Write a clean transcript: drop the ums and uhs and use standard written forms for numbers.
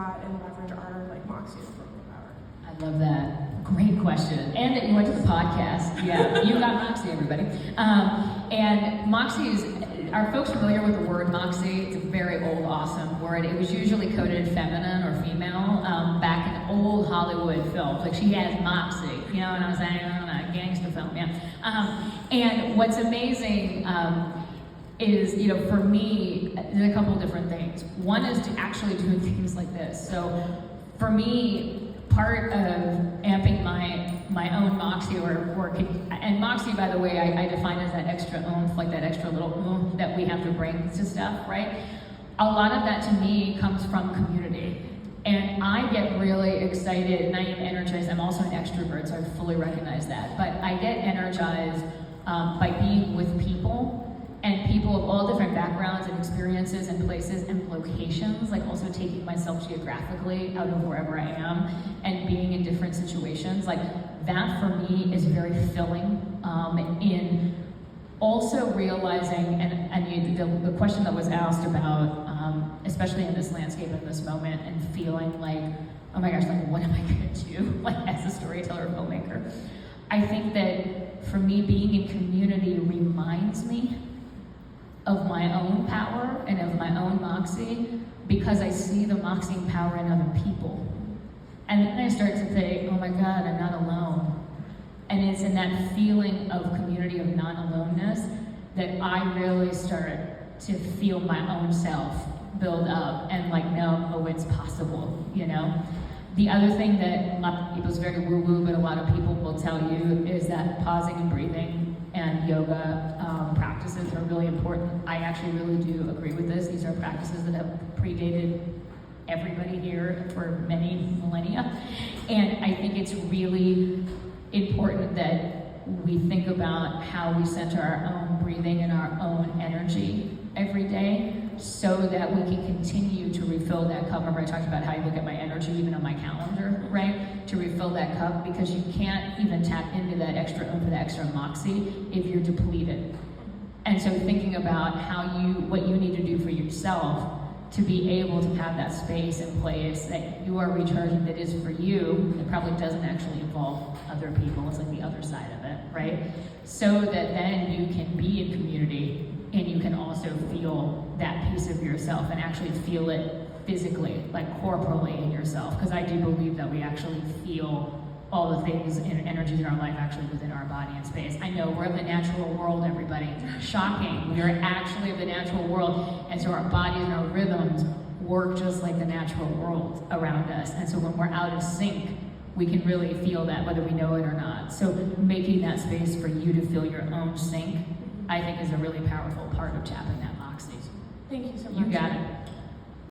that and leverage our like Moxie and formal power? I love that. Great question. And that you went to the podcast. Yeah, you got Moxie, everybody. And Moxie is, are folks familiar with the word Moxie? It's a very old, awesome word. It was usually coded feminine or female back in old Hollywood films. Like, she has Moxie, you know what I'm saying? A gangster film, yeah. And what's amazing is, you know, for me, there's a couple of different things. One is to actually do things like this. So for me, part of amping my own Moxie and Moxie, by the way, I define as that extra oomph, like that extra little oomph that we have to bring to stuff, right? A lot of that to me comes from community. And I get really excited and I am energized. I'm also an extrovert, so I fully recognize that. But I get energized by being with people, and people of all different backgrounds and experiences and places and locations, like also taking myself geographically out of wherever I am and being in different situations. Like, that for me is very filling in also realizing, and the question that was asked about, especially in this landscape, in this moment, and feeling like, oh my gosh, like, what am I gonna do, like, as a storyteller, filmmaker? I think that for me, being in community reminds me of my own power and of my own Moxie, because I see the Moxie and power in other people. And then I start to think, oh my God, I'm not alone. And it's in that feeling of community, of non-aloneness, that I really start to feel my own self build up and like, no, it's possible, you know? The other thing that a lot of people's very woo-woo, but a lot of people will tell you, is that pausing and breathing and yoga practices are really important. I actually really do agree with this. These are practices that have predated everybody here for many millennia. And I think it's really important that we think about how we center our own breathing and our own energy every day, so that we can continue to refill that cup. Remember I talked about how you look at my energy even on my calendar, right? To refill that cup, because you can't even tap into that extra oomph, that extra Moxie, if you're depleted. And so thinking about what you need to do for yourself to be able to have that space and place that you are recharging, that is for you, that probably doesn't actually involve other people. It's like the other side of it, right? So that then you can be in community and you can also feel that piece of yourself and actually feel it physically, like corporally in yourself. Because I do believe that we actually feel all the things and energies in our life actually within our body and space. I know we're of the natural world, everybody. Shocking. We are actually of the natural world. And so our bodies and our rhythms work just like the natural world around us. And so when we're out of sync, we can really feel that, whether we know it or not. So making that space for you to feel your own sync, I think, is a really powerful part of tapping that Moxie. Thank you so much. You got it.